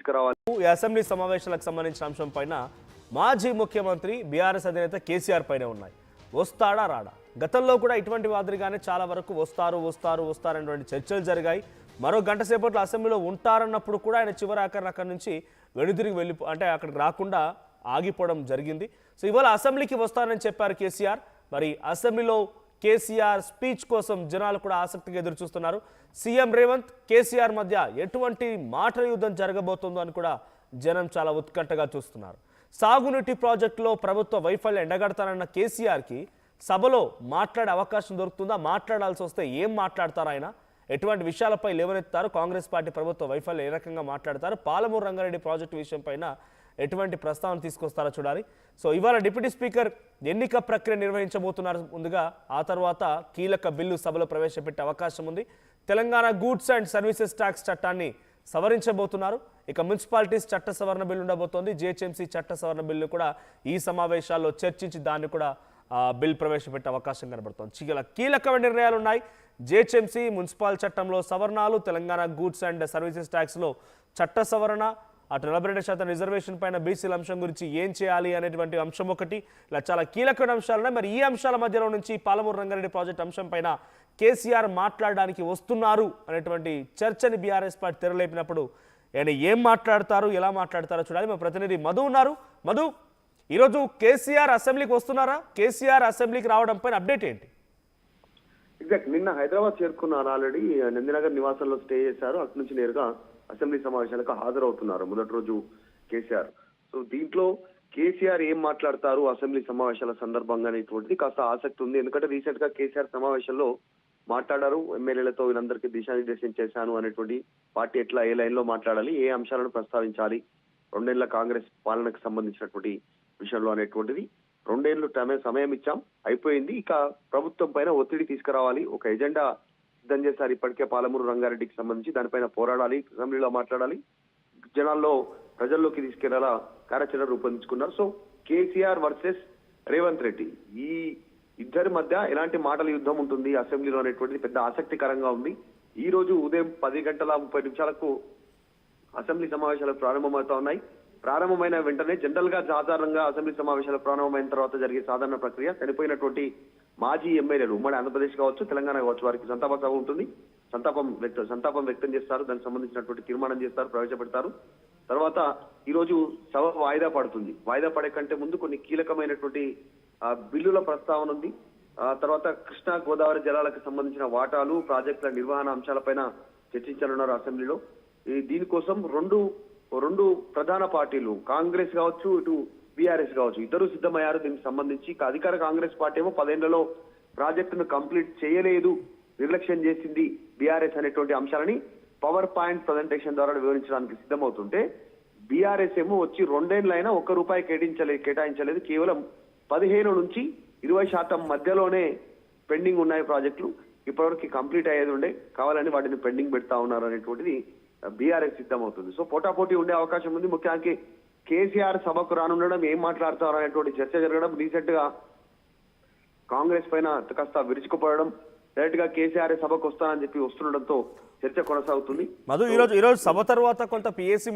తీసుకురావాలి. ఈ అసెంబ్లీ సమావేశాలకు సంబంధించిన అంశం పైన మాజీ ముఖ్యమంత్రి బీఆర్ఎస్ అధినేత కేసీఆర్ పైన ఉన్నాయి. వస్తాడా రాడా? గతంలో కూడా ఇటువంటి మాదిరిగానే చాలా వరకు వస్తారనేటువంటి చర్చలు జరిగాయి. మరో గంట సేపట్లో అసెంబ్లీలో ఉంటారన్నప్పుడు కూడా ఆయన చివరి అక్కడి నుంచి వెనుదిరిగి అంటే అక్కడికి రాకుండా ఆగిపోవడం జరిగింది. సో ఇవాళ అసెంబ్లీకి వస్తారని చెప్పారు కేసీఆర్. మరి అసెంబ్లీలో కేసీఆర్ స్పీచ్ కోసం జనాలు కూడా ఆసక్తిగా ఎదురు చూస్తున్నారు. సీఎం రేవంత్ కేసీఆర్ మధ్య ఎటువంటి మాటల యుద్ధం జరగబోతుందో అని కూడా జనం చాలా ఉత్కంఠగా చూస్తున్నారు. సాగునీటి ప్రాజెక్టులో ప్రభుత్వ వైఫల్యం ఎండగడతానన్న కేసీఆర్కి సభలో మాట్లాడే అవకాశం దొరుకుతుందా? మాట్లాడాల్సి వస్తే ఏం మాట్లాడతారు ఆయన? ఎటువంటి విషయాలపై లేవనెత్తారు? కాంగ్రెస్ పార్టీ ప్రభుత్వ వైఫల్యం ఏ రకంగా మాట్లాడతారు? పాలమూరు రంగారెడ్డి ప్రాజెక్టు విషయం పైన ఎటువంటి ప్రస్తావన తీసుకొస్తారో చూడాలి. సో ఇవాళ డిప్యూటీ స్పీకర్ ఎన్నిక ప్రక్రియ నిర్వహించబోతున్నారు ముందుగా. ఆ తర్వాత కీలక బిల్లు సభలో ప్రవేశపెట్టే అవకాశం ఉంది. Telangana goods and services tax చట్టాన్ని సవరించబోతున్నారు. ఇక మున్సిపాలిటీస్ చట్ట సవరణ బిల్లు ఉండబోతోంది. జిహెచ్ఎంసీ చట్ట సవరణ బిల్లు కూడా ఈ సమావేశాల్లో చర్చించి దాన్ని కూడా బిల్ ప్రవేశపెట్టే అవకాశం కనబడుతోంది. కీలకమైన నిర్ణయాలు ఉన్నాయి. జిహెచ్ఎంసీ మున్సిపల్ చట్టంలో సవరణలు, తెలంగాణ గూడ్స్ అండ్ సర్వీసెస్ ట్యాక్స్లో చట్ట సవరణ, అటు 42% రిజర్వేషన్ పైన బీసీల అంశం గురించి ఏం చేయాలి అనేటువంటి అంశం ఒకటి. ఇలా చాలా కీలకమైన అంశాలు ఉన్నాయి. మరి ఈ అంశాల మధ్యలో నుంచి పాలమూరు రంగారెడ్డి ప్రాజెక్ట్ అంశం పైన కేసీఆర్ మాట్లాడడానికి వస్తున్నారు అనేటువంటి చర్చని బీఆర్ఎస్ పార్టీ తెరలేపినప్పుడు ఆయన ఏం మాట్లాడతారు, ఎలా మాట్లాడతారో చూడాలి. మా ప్రతినిధి మధు ఉన్నారు. మధు, ఈరోజు కేసీఆర్ అసెంబ్లీకి వస్తున్నారా? కేసీఆర్ అసెంబ్లీకి రావడం పైన అప్డేట్ ఏంటి? ఎగ్జాక్ట్ నిన్న హైదరాబాద్ చేరుకున్నారు. ఆల్రెడీ నందినగర్ నివాసంలో స్టే చేశారు. అటు నుంచి నేరుగా అసెంబ్లీ సమావేశాలకు హాజరవుతున్నారు మొదటి రోజు కేసీఆర్. సో దీంట్లో కేసీఆర్ ఏం మాట్లాడతారు అసెంబ్లీ సమావేశాల సందర్భంగా అనేటువంటిది కాస్త ఆసక్తి ఉంది. ఎందుకంటే రీసెంట్ గా కేసీఆర్ సమావేశంలో మాట్లాడారు. ఎమ్మెల్యేలతో వీళ్ళందరికీ దిశానిర్దేశం చేశాను అనేటువంటి, పార్టీ ఎట్లా ఏ లైన్ లో మాట్లాడాలి, ఏ అంశాలను ప్రస్తావించాలి, 2 ఏళ్ల కాంగ్రెస్ పాలనకు సంబంధించినటువంటి విషయంలో అనేటువంటిది. 2 ఏళ్లు సమయం ఇచ్చాం, అయిపోయింది. ఇక ప్రభుత్వం పైన ఒత్తిడి తీసుకురావాలి, ఒక ఎజెండా సిద్ధం చేశారు ఇప్పటికే పాలమూరు రంగారెడ్డికి సంబంధించి. దానిపైన పోరాడాలి, అసెంబ్లీలో మాట్లాడాలి, జనాల్లో ప్రజల్లోకి తీసుకెళ్లాలా కార్యాచరణ రూపొందించుకున్నారు. సో కేసీఆర్ వర్సెస్ రేవంత్ రెడ్డి, ఈ ఇద్దరి మధ్య ఎలాంటి మాటల యుద్ధం ఉంటుంది అసెంబ్లీలో అనేటువంటిది పెద్ద ఆసక్తికరంగా ఉంది. ఈ రోజు ఉదయం 10:30 అసెంబ్లీ సమావేశాలు ప్రారంభమవుతా ఉన్నాయి. ప్రారంభమైన వెంటనే జనరల్ గా సాధారణంగా అసెంబ్లీ సమావేశాలు ప్రారంభమైన తర్వాత జరిగే సాధారణ ప్రక్రియ చనిపోయినటువంటి మాజీ ఎమ్మెల్యేలు ఉమ్మడి ఆంధ్రప్రదేశ్ కావచ్చు, తెలంగాణ కావచ్చు, వారికి సంతాప సభ ఉంటుంది. సంతాపం వ్యక్తం చేస్తారు, దానికి సంబంధించినటువంటి తీర్మానం చేస్తారు, ప్రవేశపెడతారు. తర్వాత ఈ రోజు సభ వాయిదా పడుతుంది. వాయిదా పడే కంటే ముందు కొన్ని కీలకమైనటువంటి బిల్లుల ప్రస్తావన ఉంది. తర్వాత కృష్ణా గోదావరి జలాలకు సంబంధించిన వాటాలు, ప్రాజెక్టుల నిర్వహణ అంశాలపైన చర్చించనున్నారు అసెంబ్లీలో. దీనికోసం రెండు ప్రధాన పార్టీలు, కాంగ్రెస్ కావచ్చు, ఇటు బీఆర్ఎస్ కావచ్చు, ఇద్దరు సిద్ధమయ్యారు. దీనికి సంబంధించి అధికార కాంగ్రెస్ పార్టీ ఏమో 10 ఏళ్లలో ప్రాజెక్టును కంప్లీట్ చేయలేదు, నిర్లక్ష్యం చేసింది బీఆర్ఎస్ అనేటువంటి అంశాలని పవర్ పాయింట్ ప్రజెంటేషన్ ద్వారా వివరించడానికి సిద్ధమవుతుంటే, బీఆర్ఎస్ ఏమో వచ్చి 2 ఏళ్లైనా ₹1 కేటాయించలేదు. కేవలం 15 నుంచి 20% మధ్యలోనే పెండింగ్ ఉన్నాయి ప్రాజెక్టులు. ఇప్పటివరకు కంప్లీట్ అయ్యేది ఉండే, కావాలని వాటిని పెండింగ్ పెడతా ఉన్నారు అనేటువంటిది బీఆర్ఎస్ సిద్ధమవుతుంది. సో పోటాపోటీ ఉండే అవకాశం ఉంది. ముఖ్యంగా కేసీఆర్ సభకు రానుండడం, ఏం మాట్లాడతారు అనేటువంటి చర్చ జరగడం, రీసెంట్ గా కాంగ్రెస్ పైన కాస్త విరుచుకుపడడం, డైరెక్ట్ గా కేసీఆర్ సభకు వస్తానని చెప్పి వస్తుండడంతో చర్చ కొనసాగుతుంది. మధు, ఈరోజు సభ తర్వాత కొంత పిఎస్సీ